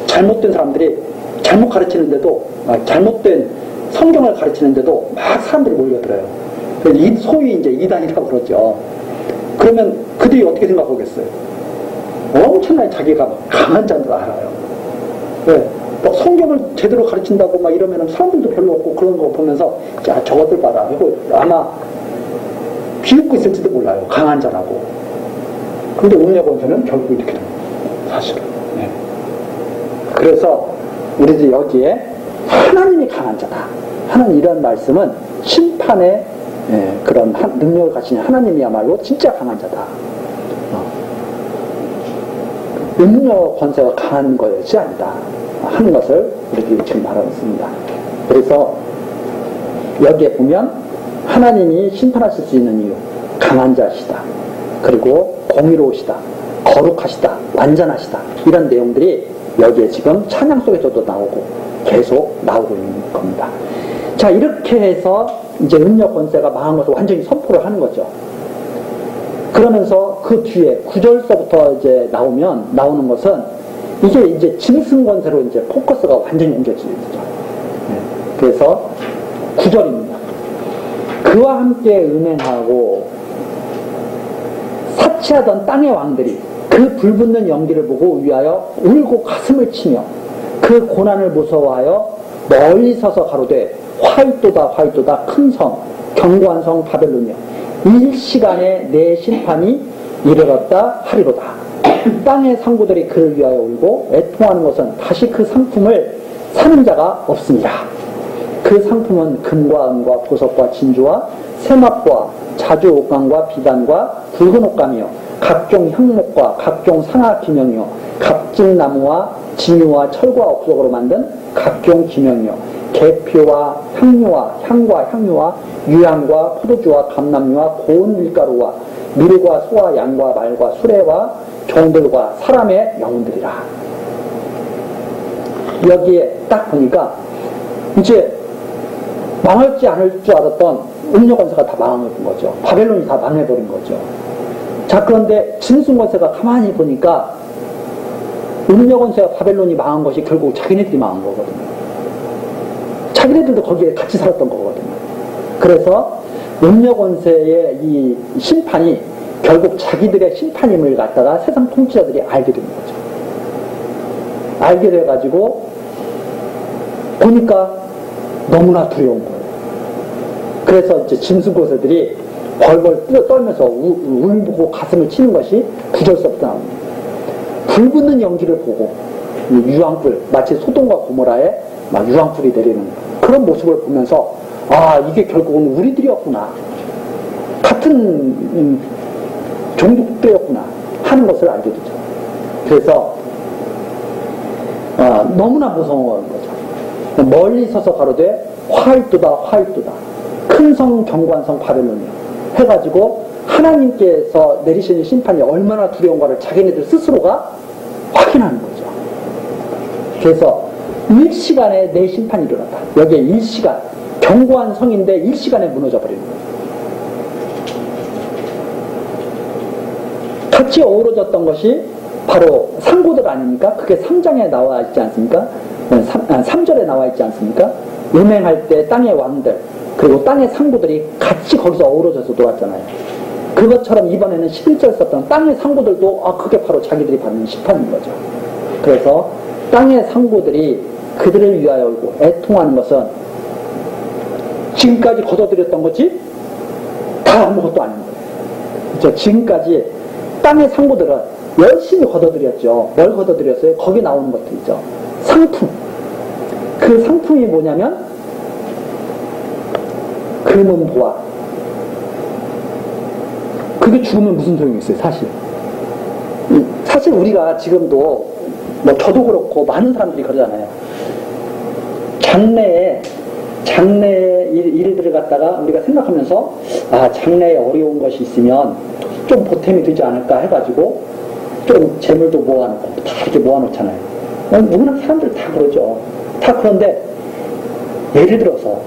잘못된 사람들이 잘못 가르치는데도, 잘못된 성경을 가르치는데도 막 사람들이 몰려들어요. 소위 이제 이단이라고 그러죠. 그러면 그들이 어떻게 생각하겠어요? 엄청나게 자기가 강한 자인 줄 알아요. 왜? 막 성경을 제대로 가르친다고 막 이러면 사람들도 별로 없고 그런 거 보면서 야 저것들 봐라 이거 아마 비웃고 있을지도 몰라요. 강한 자라고. 근데 음녀권세는 결국 이렇게 됩니다. 사실은. 네. 그래서 우리도 여기에 하나님이 강한 자다 하는 이런 말씀은 심판의 그런 능력을 가진 하나님이야말로 진짜 강한 자다. 음녀 권세가 강한 것이 아니다 하는 것을 우리들이 지금 말하고 있습니다. 그래서 여기에 보면 하나님이 심판하실 수 있는 이유, 강한 자시다. 그리고 공의로우시다. 거룩하시다. 완전하시다. 이런 내용들이 여기에 지금 찬양 속에서도 나오고 계속 나오고 있는 겁니다. 자, 이렇게 해서 이제 음녀 권세가 망한 것을 완전히 선포를 하는 거죠. 그러면서 그 뒤에 9절서부터 이제 나오는 것은 이게 이제 짐승 권세로 이제 포커스가 완전히 옮겨지죠. 그래서 9절입니다. 그와 함께 음행하고 사치하던 땅의 왕들이 그 불붙는 연기를 보고 위하여 울고 가슴을 치며 그 고난을 무서워하여 멀리 서서 가로되 화이또다 화이또다 큰 성 견고한 성 바벨론이여 일시간에 내 심판이 이르렀다 하리로다. 땅의 상구들이 그를 위하여 울고 애통하는 것은 다시 그 상품을 사는 자가 없습니다. 그 상품은 금과 은과 보석과 진주와 세마포와 자주 옷감과 비단과 붉은 옷감이요 각종 향목과 각종 상하 기명이요 갑진나무와 진유와 철과 옥석으로 만든 각종 기명이요 계표와 향료와 향과 향유와 유향과 포도주와 감람류와 고운 밀가루와 밀과 소와 양과 말과 수레와 종들과 사람의 영혼들이라. 여기에 딱 보니까 이제 망할지 않을 줄 알았던 음녀권세가 다 망해버린 거죠. 바벨론이 다 망해버린 거죠. 자, 그런데 짐승권세가 가만히 보니까 음녀권세와 바벨론이 망한 것이 결국 자기네들이 망한 거거든요. 자기네들도 거기에 같이 살았던 거거든요. 그래서 음녀권세의 이 심판이 결국 자기들의 심판임을 갖다가 세상 통치자들이 알게 된 거죠. 알게 돼가지고 보니까 너무나 두려운 거예요. 그래서 이제 짐승권세들이 벌벌 떨면서 울고 가슴을 치는 것이 9절서부터 나옵니다. 불붙는 연기를 보고 유황불, 마치 소돔과 고모라에 막 유황불이 내리는 그런 모습을 보면서 아, 이게 결국은 우리들이었구나. 같은 종족들이었구나 하는 것을 알게 되죠. 그래서 너무나 무서운 거죠. 멀리 서서 가로되 화이또다 화이또다 큰 성 견고한 성 바벨론이야 해가지고 하나님께서 내리시는 심판이 얼마나 두려운가를 자기네들 스스로가 확인하는 거죠. 그래서 일시간에 내 심판이 일어났다. 여기에 일시간 견고한 성인데 일시간에 무너져 버리는 거예요. 같이 어우러졌던 것이 바로 상고들 아닙니까? 그게 3장에 나와 있지 않습니까? 3절에 나와 있지 않습니까? 음행할 때 땅의 왕들 그리고 땅의 상고들이 같이 거기서 어우러져서 놀았잖아요. 그것처럼 이번에는 11절 썼던 땅의 상고들도 그게 바로 자기들이 받는 심판인 거죠. 그래서 땅의 상고들이 그들을 위하여 울고 애통하는 것은 지금까지 걷어들였던 것이 다 아무것도 아닌 거예요. 그렇죠? 지금까지 땅의 상고들은 열심히 걷어들였죠. 뭘 걷어들였어요? 거기 나오는 것도 있죠. 상품. 그 상품이 뭐냐면 금은 보화. 그게 죽으면 무슨 소용이 있어요, 사실. 사실 우리가 지금도 뭐 저도 그렇고 많은 사람들이 그러잖아요. 장래의 일들을 갖다가 우리가 생각하면서 장래에 어려운 것이 있으면 좀 보탬이 되지 않을까 해가지고 좀 재물도 모아놓고 다 이렇게 모아놓잖아요. 누구나 사람들 다 그러죠. 다 그런데 예를 들어서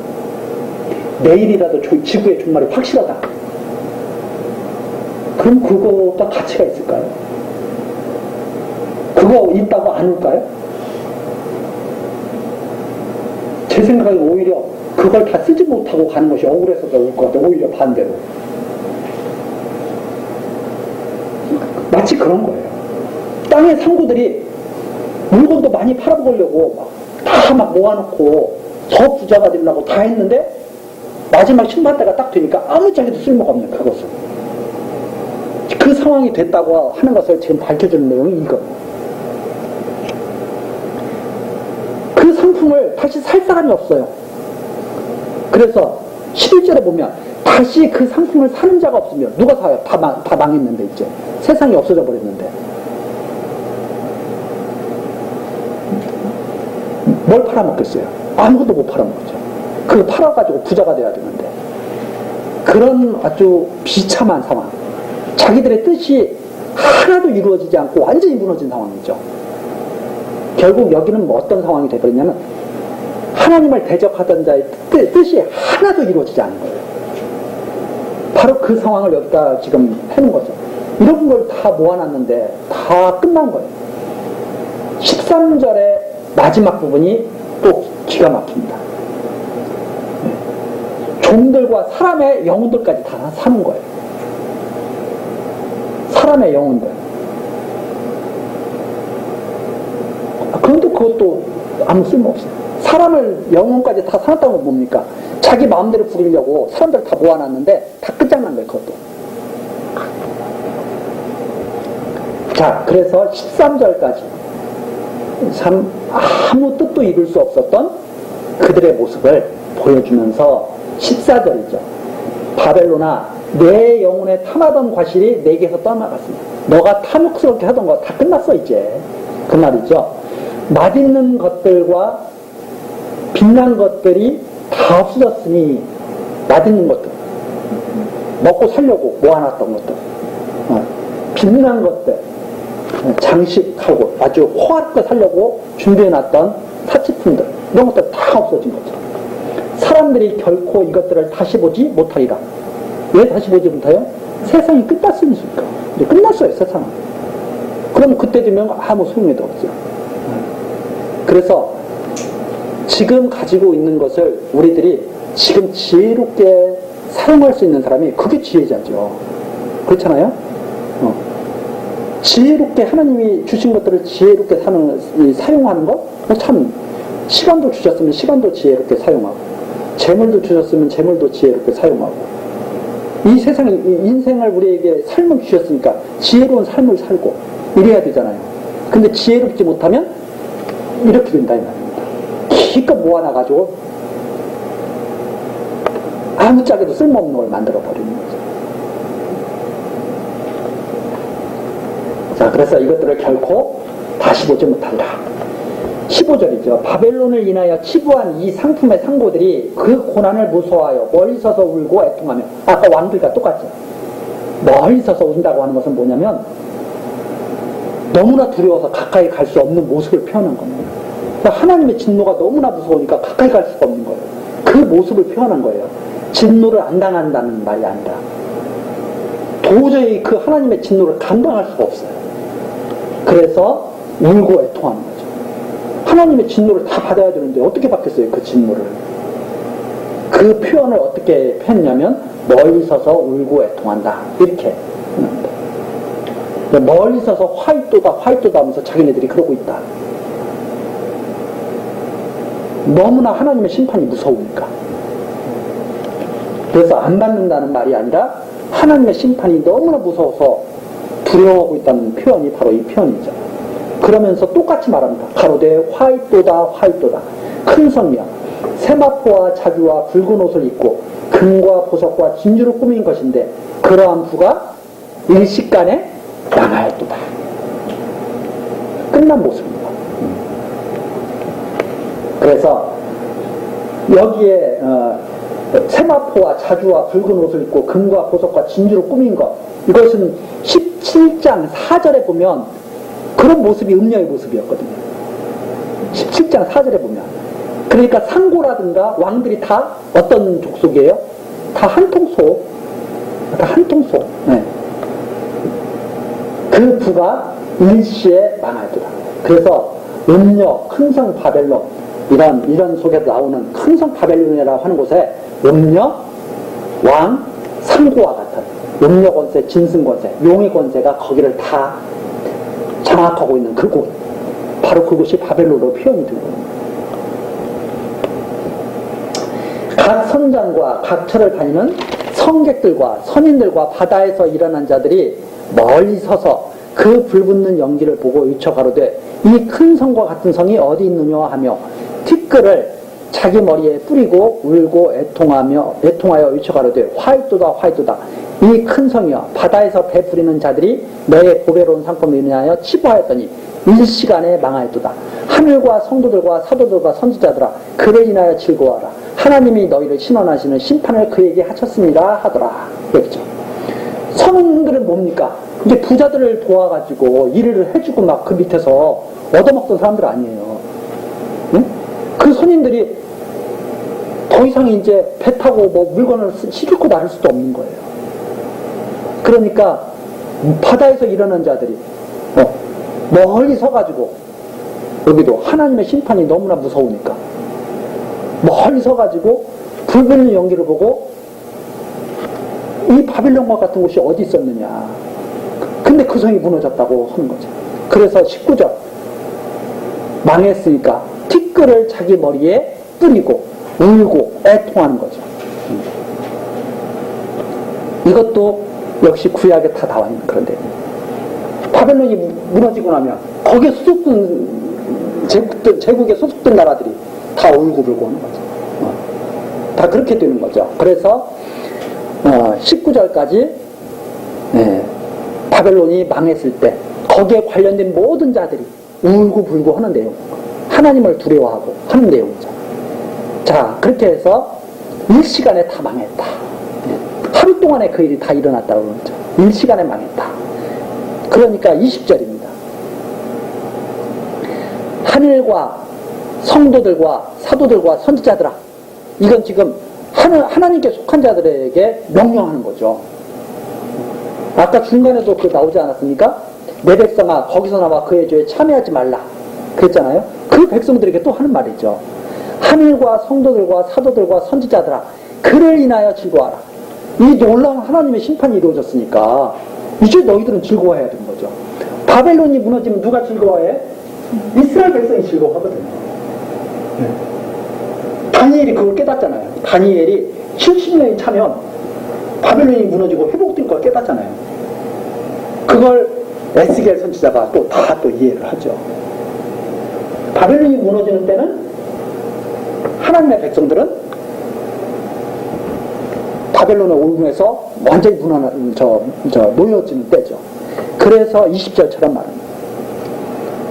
내일이라도 지구의 종말이 확실하다. 그럼 그거가 가치가 있을까요? 그거 있다고 안 올까요? 제 생각에 오히려 그걸 다 쓰지 못하고 가는 것이 억울해서 올 것 같아요. 오히려 반대로. 마치 그런 거예요. 땅의 상구들이 물건도 많이 팔아먹으려고 다 막 모아놓고 더 부자가 되려고 다 했는데 마지막 심판 때가 딱 되니까 아무짝에도 쓸모가 없는 그것을. 그 상황이 됐다고 하는 것을 지금 밝혀주는 내용이 이거. 그 상품을 다시 살 사람이 없어요. 그래서 11절에 보면 다시 그 상품을 사는 자가 없으면 누가 사요? 다 망했는데 이제 세상이 없어져 버렸는데 뭘 팔아먹겠어요? 아무것도 못 팔아먹죠. 그거 팔아가지고 부자가 돼야 되는데 그런 아주 비참한 상황, 자기들의 뜻이 하나도 이루어지지 않고 완전히 무너진 상황이죠. 결국 여기는 뭐 어떤 상황이 되버렸냐면 하나님을 대적하던 자의 뜻이 하나도 이루어지지 않은 거예요. 바로 그 상황을 여기다 지금 해놓은 거죠. 이런 걸 다 모아놨는데 다 끝난 거예요. 13절의 마지막 부분이 또 기가 막힙니다. 종들과 사람의 영혼들까지 다 사는 거예요. 사람의 영혼들. 그런데 그것도 아무 쓸모 없어요. 사람을 영혼까지 다 사놨다는 건 뭡니까? 자기 마음대로 부리려고 사람들 다 모아놨는데 다 끝장난 거예요. 그것도. 자, 그래서 13절까지 참 아무 뜻도 이룰 수 없었던 그들의 모습을 보여주면서 14절이죠. 바벨론아, 내 영혼에 탐하던 과실이 내게서 떠나갔습니다. 너가 탐욕스럽게 하던 거 다 끝났어 이제. 그 말이죠. 맛있는 것들과 빛난 것들이 다 없어졌으니, 맛있는 것들, 먹고 살려고 모아놨던 것들, 빛난 것들, 장식하고 아주 호화롭게 살려고 준비해놨던 사치품들, 이런 것들 다 없어진 거죠. 사람들이 결코 이것들을 다시 보지 못하리라. 왜 다시 보지 못해요? 세상이 끝났으니까. 이제 끝났어요, 세상은. 그럼 그때 되면 아무 소용이 없어요. 그래서 지금 가지고 있는 것을 우리들이 지금 지혜롭게 사용할 수 있는 사람이 그게 지혜자죠. 그렇잖아요? 지혜롭게 하나님이 주신 것들을 지혜롭게 사용하는 것? 참, 시간도 주셨으면 시간도 지혜롭게 사용하고, 재물도 주셨으면 재물도 지혜롭게 사용하고, 이 세상에, 이 인생을 우리에게 삶을 주셨으니까 지혜로운 삶을 살고, 이래야 되잖아요. 근데 지혜롭지 못하면 이렇게 된다, 이 말입니다. 기껏 모아놔가지고, 아무짝에도 쓸모없는 걸 만들어버리는 거죠. 자, 그래서 이것들을 결코 다시 보지 못한다. 15절이죠. 바벨론을 인하여 치부한 이 상품의 상고들이 그 고난을 무서워하여 멀리 서서 울고 애통하며, 아까 왕들과 똑같죠. 멀리 서서 운다고 하는 것은 뭐냐면 너무나 두려워서 가까이 갈 수 없는 모습을 표현한 겁니다. 그러니까 하나님의 진노가 너무나 무서우니까 가까이 갈 수가 없는 거예요. 그 모습을 표현한 거예요. 진노를 안 당한다는 말이 아니라 도저히 그 하나님의 진노를 감당할 수가 없어요. 그래서 울고 애통하는 거죠. 하나님의 진노를 다 받아야 되는데 어떻게 받겠어요, 그 진노를. 그 표현을 어떻게 했냐면 멀리 서서 울고 애통한다, 이렇게 합니다. 멀리 서서 화이또다 하면서 자기네들이 그러고 있다. 너무나 하나님의 심판이 무서우니까. 그래서 안 받는다는 말이 아니라 하나님의 심판이 너무나 무서워서 두려워하고 있다는 표현이 바로 이 표현이죠. 그러면서 똑같이 말합니다. 가로되 화이또다 큰 성이야 세마포와 자주와 붉은 옷을 입고 금과 보석과 진주로 꾸민 것인데 그러한 부가 일시간에 망하였도다. 끝난 모습입니다. 그래서 여기에 세마포와 자주와 붉은 옷을 입고 금과 보석과 진주로 꾸민 것, 이것은 17장 4절에 보면 그런 모습이 음녀의 모습이었거든요. 17장 4절에 보면. 그러니까 상고라든가 왕들이 다 어떤 족속이에요? 다 한통소. 네. 그 부가 일시에 망하더라. 그래서 음녀, 큰성 바벨론, 이런 속에서 나오는 큰성 바벨론이라고 하는 곳에 음녀, 왕, 상고와 같은 음녀 권세, 진승 권세, 용의 권세가 거기를 다 장악하고 있는 그곳, 바로 그곳이 바벨론으로 표현이 되고 있는 거예요. 각 선장과 각 처를 다니는 성객들과 선인들과 바다에서 일어난 자들이 멀리 서서 그 불붙는 연기를 보고 외쳐가로되 이 큰 성과 같은 성이 어디 있느냐 하며 티끌을 자기 머리에 뿌리고 울고 애통하여 외쳐가로되 화이토다 화이토다 이 큰 성이여 바다에서 배 뿌리는 자들이 너의 보배로운 상품을 인하여 치부하였더니 일시간에 망하였도다. 하늘과 성도들과 사도들과 선지자들아 그를 인하여 즐거워하라. 하나님이 너희를 신원하시는 심판을 그에게 하셨습니다 하더라. 그렇죠. 선원들은 뭡니까? 이제 부자들을 도와가지고 일을 해주고 막 그 밑에서 얻어먹던 사람들 아니에요. 응? 그 선인들이 더 이상 이제 배 타고 뭐 물건을 싣고 나를 수도 없는 거예요. 그러니까 바다에서 일어난 자들이 멀리 서가지고 여기도 하나님의 심판이 너무나 무서우니까 멀리 서가지고 불붙는 연기를 보고 이 바빌론과 같은 곳이 어디 있었느냐. 근데 그 성이 무너졌다고 하는 거죠. 그래서 19절 망했으니까 티끌을 자기 머리에 뿌리고 울고 애통하는 거죠. 이것도 역시 구약에 다 나와 있는 그런 데입니다. 바벨론이 무너지고 나면 거기에 소속된 제국에 소속된 나라들이 다 울고불고 하는 거죠. 다 그렇게 되는 거죠. 그래서 19절까지 바벨론이 망했을 때 거기에 관련된 모든 자들이 울고불고 하는 내용, 하나님을 두려워하고 하는 내용이죠. 자, 그렇게 해서 일시간에 다 망했다. 하루 동안에 그 일이 다 일어났다고 그러죠. 일시간에 망했다. 그러니까 20절입니다. 하늘과 성도들과 사도들과 선지자들아, 이건 지금 하나님께 속한 자들에게 명령하는 거죠. 아까 중간에도 그 나오지 않았습니까? 내 백성아 거기서 나와 그의 죄에 참여하지 말라 그랬잖아요. 그 백성들에게 또 하는 말이죠. 하늘과 성도들과 사도들과 선지자들아 그를 인하여 즐거워하라. 이 놀라운 하나님의 심판이 이루어졌으니까 이제 너희들은 즐거워해야 되는 거죠. 바벨론이 무너지면 누가 즐거워해? 이스라엘 백성이 즐거워하거든요. 다니엘이 그걸 깨닫잖아요. 다니엘이 70년이 차면 바벨론이 무너지고 회복될 걸 깨닫잖아요. 그걸 에스겔 선지자가 다 이해를 하죠. 바벨론이 무너지는 때는 하나님의 백성들은 바벨론의 올무에서 완전히 놓여지는 때죠. 그래서 20절처럼 말합니다.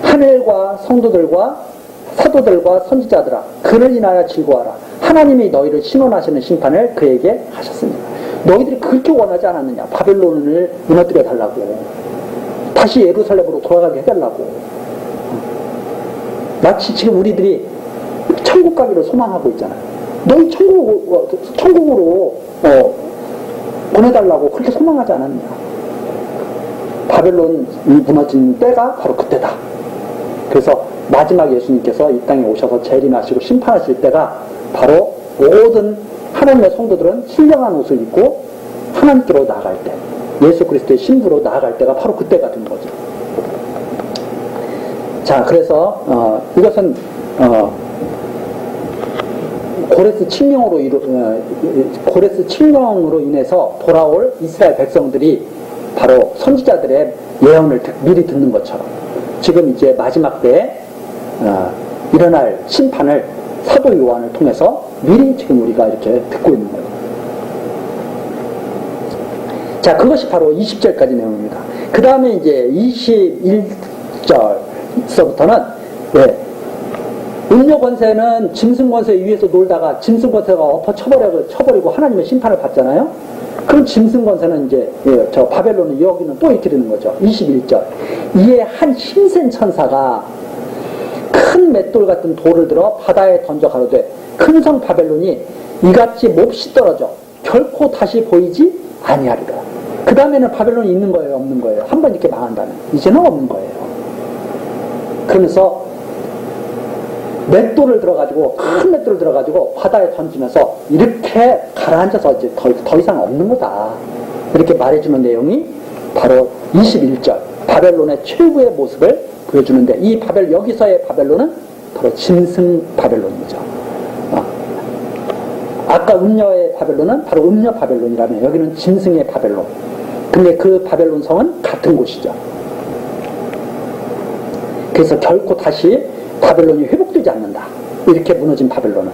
하늘과 성도들과 사도들과 선지자들아 그를 인하여 즐거워하라. 하나님이 너희를 신원하시는 심판을 그에게 하셨습니다. 너희들이 그렇게 원하지 않았느냐. 바벨론을 무너뜨려 달라고, 다시 예루살렘으로 돌아가게 해달라고. 마치 지금 우리들이 천국 가기를 소망하고 있잖아요. 너희 천국으로 보내달라고 그렇게 소망하지 않았느냐. 바벨론이 무너진 때가 바로 그때다. 그래서 마지막 예수님께서 이 땅에 오셔서 재림하시고 심판하실 때가 바로 모든 하나님의 성도들은 신령한 옷을 입고 하나님께로 나아갈 때, 예수 그리스도의 신부로 나아갈 때가 바로 그때가 된 거죠. 자, 그래서 이것은 고레스 칠명으로 인해서 돌아올 이스라엘 백성들이 바로 선지자들의 예언을 미리 듣는 것처럼 지금 이제 마지막 때에 일어날 심판을 사도 요한을 통해서 미리 지금 우리가 이렇게 듣고 있는 거예요. 자, 그것이 바로 20절까지 내용입니다. 그 다음에 이제 21절서부터는 음료 권세는 짐승 권세 위에서 놀다가 짐승 권세가 엎어 쳐버리고 하나님의 심판을 받잖아요. 그럼 짐승 권세는 이제 저 바벨론은 여기는 또 이렇게 되는 거죠. 21절. 이에 한 힘센 천사가 큰 맷돌 같은 돌을 들어 바다에 던져 가로되 큰 성 바벨론이 이같이 몹시 떨어져 결코 다시 보이지 아니하리라. 그 다음에는 바벨론이 있는 거예요, 없는 거예요? 한번 이렇게 망한다면 이제는 없는 거예요. 그러면서 맷돌을 들어가지고, 큰 맷돌을 들어가지고 바다에 던지면서 이렇게 가라앉아서 이제 더 이상 없는 거다. 이렇게 말해주는 내용이 바로 21절 바벨론의 최후의 모습을 보여주는데, 이 여기서의 바벨론은 바로 짐승 바벨론이죠. 아까 음녀의 바벨론은 바로 음녀 바벨론이라면 여기는 짐승의 바벨론. 근데 그 바벨론 성은 같은 곳이죠. 그래서 결코 다시 바벨론이 회복되지 않는다. 이렇게 무너진 바벨론은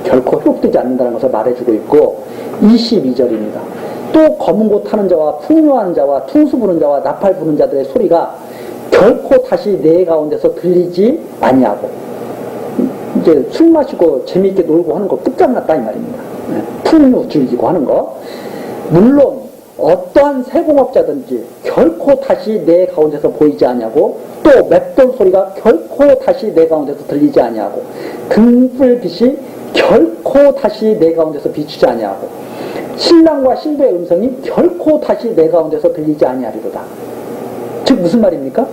결코 회복되지 않는다는 것을 말해주고 있고, 22절입니다. 또 검은 곳 타는 자와 풍요한 자와 퉁수 부는 자와 나팔 부는 자들의 소리가 결코 다시 내 가운데서 들리지 아니하고, 이제 술 마시고 재미있게 놀고 하는 거 끝장났다 이 말입니다. 풍요 즐기고 하는 거. 물론 어떠한 세공업자든지 결코 다시 내 가운데서 보이지 아니하고, 또 맷돌 소리가 결코 다시 내 가운데서 들리지 아니하고, 등불빛이 결코 다시 내 가운데서 비추지 아니하고, 신랑과 신부의 음성이 결코 다시 내 가운데서 들리지 아니하리로다. 즉 무슨 말입니까?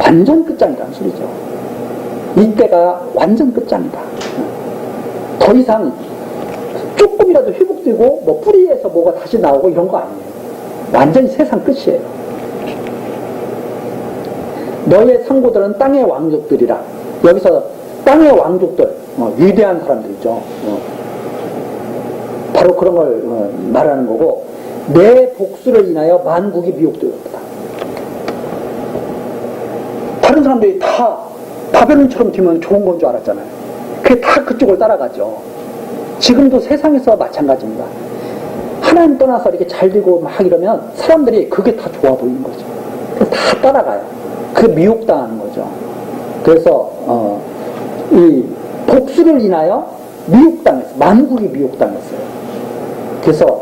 완전 끝장이라는 소리죠. 이때가 완전 끝장이다. 더 이상 조금이라도 회복되고 뭐 뿌리에서 뭐가 다시 나오고 이런 거 아니에요. 완전히 세상 끝이에요. 너의 상고들은 땅의 왕족들이라. 여기서 땅의 왕족들, 위대한 사람들이죠. 바로 그런 걸 말하는 거고, 내 복수를 인하여 만국이 미혹되었다. 다른 사람들이 다 바벨론처럼 되면 좋은 건 줄 알았잖아요. 그게 다 그쪽을 따라가죠. 지금도 세상에서 마찬가지입니다. 하나님 떠나서 이렇게 잘 되고 막 이러면 사람들이 그게 다 좋아 보이는 거죠. 그래서 다 따라가요. 그 미혹당하는 거죠. 그래서 이 복수를 인하여 미혹당했어요. 만국이 미혹당했어요. 그래서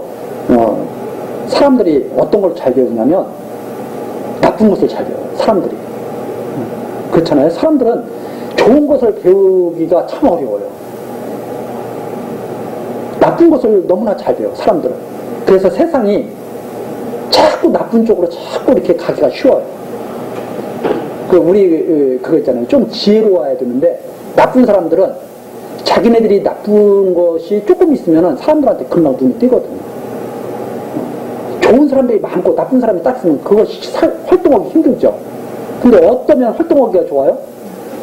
사람들이 어떤 걸 잘 배우냐면 나쁜 것을 잘 배워요. 사람들이. 그렇잖아요. 사람들은 좋은 것을 배우기가 참 어려워요. 나쁜 것을 너무나 잘 배워요. 사람들은. 그래서 세상이 자꾸 나쁜 쪽으로 자꾸 이렇게 가기가 쉬워요. 우리 그거 있잖아요. 좀 지혜로워야 되는데, 나쁜 사람들은 자기네들이 나쁜 것이 조금 있으면 사람들한테 금방 눈이 띄거든요. 좋은 사람들이 많고 나쁜 사람이 딱 있으면 그것이 활동하기 힘들죠. 근데 어떠면 활동하기가 좋아요?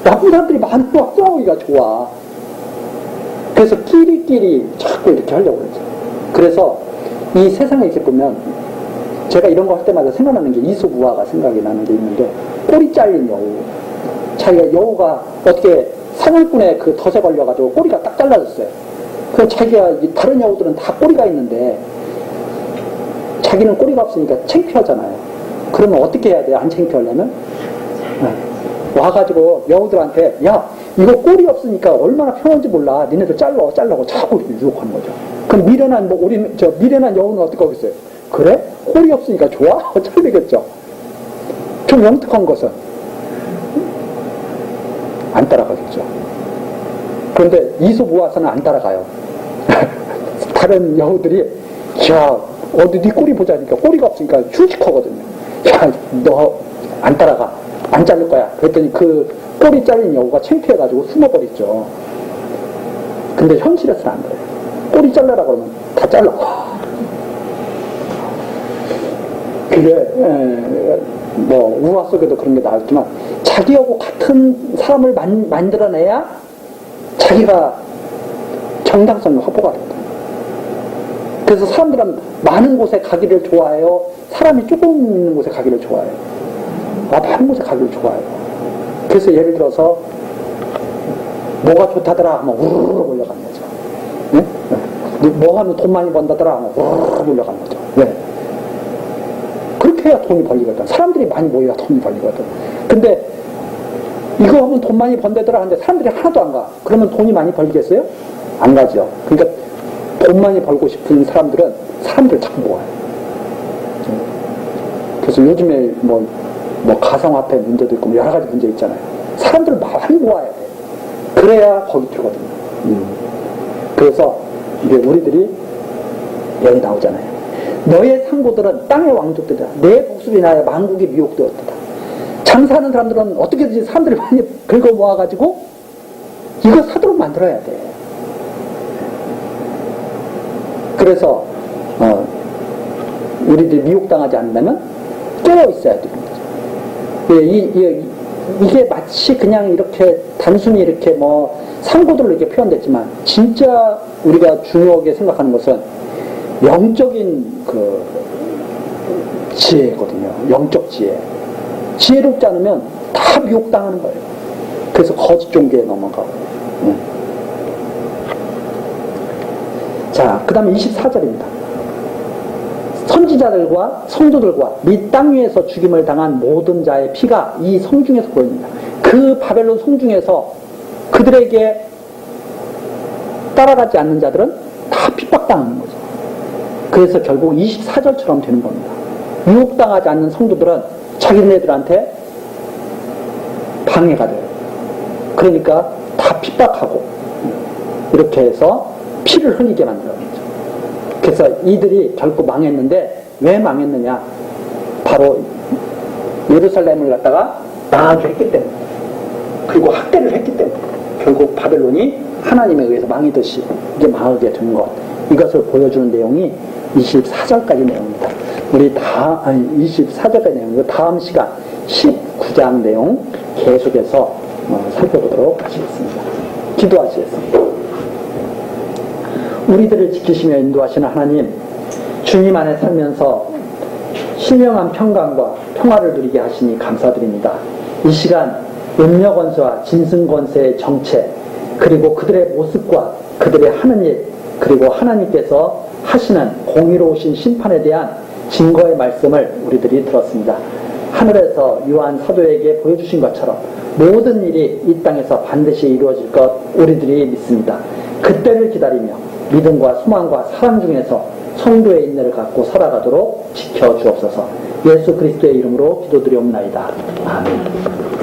나쁜 사람들이 많고 활동하기가 좋아. 그래서 끼리끼리 자꾸 이렇게 하려고 그러죠. 그래서 이 세상에 이렇게 보면, 제가 이런 거 할 때마다 생각나는 게 이솝우화가 생각이 나는 게 있는데, 꼬리 잘린 여우. 자기가 여우가 어떻게 상울꾼에 그 덫에 걸려가지고 꼬리가 딱 잘라졌어요. 그래서 자기가, 다른 여우들은 다 꼬리가 있는데 자기는 꼬리가 없으니까 창피하잖아요. 그러면 어떻게 해야 돼요? 안 창피하려면? 와가지고 여우들한테, 야, 이거 꼬리 없으니까 얼마나 편한지 몰라. 니네들 잘라고 자꾸 이렇게 유혹하는 거죠. 그럼 미련한 여우는 어떻게 하겠어요? 그래? 꼬리 없으니까 좋아? 잘리겠죠. 좀 영특한 것은 안 따라가겠죠. 그런데 이솝우화서는 안 따라가요. 다른 여우들이, 야, 어디 네 꼬리 보자니까 꼬리가 없으니까 흉측하거든요. 야, 너 안 따라가. 안 자를 거야. 그랬더니 그 꼬리 잘린 여우가 창피해가지고 숨어버렸죠. 근데 현실에서는 안 그래요. 꼬리 잘라라 그러면 다 잘라. 그게 뭐 우화 속에도 그런 게 나왔지만, 자기하고 같은 사람을 만들어내야 자기가 정당성이 확보가 된다. 그래서 사람들은 많은 곳에 가기를 좋아해요? 사람이 조금 있는 곳에 가기를 좋아해요? 많은 곳에 가기를 좋아해요. 그래서 예를 들어서 뭐가 좋다더라 하면 우르르 몰려가는 거죠. 네? 뭐 하면 돈 많이 번다더라 하면 우르르 몰려가는 거죠. 왜? 그렇게 해야 돈이 벌리거든. 사람들이 많이 모여야 돈이 벌리거든. 근데 이거 하면 돈 많이 번다더라 하는데 사람들이 하나도 안 가. 그러면 돈이 많이 벌리겠어요? 안 가죠. 그러니까 돈 많이 벌고 싶은 사람들은 사람들을 자꾸 모아요. 그래서 요즘에 뭐 가상화폐 문제도 있고 여러 가지 문제 있잖아요. 사람들을 많이 모아야 돼. 그래야 거기 들거든요. 그래서 이제 우리들이 여기 나오잖아요. 너의 상고들은 땅의 왕족들이다. 내 복수를 인하여 만국이 미혹되었다. 장사하는 사람들은 어떻게든지 사람들을 많이 긁어 모아가지고 이거 사도록 만들어야 돼. 그래서 우리들이 미혹당하지 않으려면 깨어 있어야 되는 거죠. 이게 마치 그냥 이렇게 단순히 이렇게 뭐 상고들로 이렇게 표현됐지만 진짜 우리가 중요하게 생각하는 것은 영적인 그 지혜거든요. 영적 지혜. 지혜롭지 않으면 다 미혹당하는 거예요. 그래서 거짓 종교에 넘어가고. 자, 그 다음에 24절입니다. 선지자들과 성도들과 및 땅 위에서 죽임을 당한 모든 자의 피가 이 성중에서 보입니다. 그 바벨론 성중에서 그들에게 따라가지 않는 자들은 다 핍박당하는 거죠. 그래서 결국 24절처럼 되는 겁니다. 유혹당하지 않는 성도들은 자기네들한테 방해가 돼요. 그러니까 다 핍박하고 이렇게 해서 피를 흘리게 만들어요. 그래서 이들이 결국 망했는데 왜 망했느냐? 바로 예루살렘을 갖다가 망하게 했기 때문에, 그리고 학대를 했기 때문에 결국 바벨론이 하나님에 의해서 망이듯이 이게 망하게 된 것, 이것을 보여주는 내용이 24절까지 내용입니다. 우리 24절까지 내용이고 다음 시간 19장 내용 계속해서 살펴보도록 하시겠습니다. 기도하시겠습니다. 우리들을 지키시며 인도하시는 하나님, 주님 안에 살면서 신령한 평강과 평화를 누리게 하시니 감사드립니다. 이 시간 음녀권세와 진승권세의 정체, 그리고 그들의 모습과 그들의 하는 일, 그리고 하나님께서 하시는 공의로우신 심판에 대한 증거의 말씀을 우리들이 들었습니다. 하늘에서 요한 사도에게 보여주신 것처럼 모든 일이 이 땅에서 반드시 이루어질 것 우리들이 믿습니다. 그때를 기다리며 믿음과 소망과 사랑 중에서 성도의 인내를 갖고 살아가도록 지켜주옵소서. 예수 그리스도의 이름으로 기도드리옵나이다. 아멘.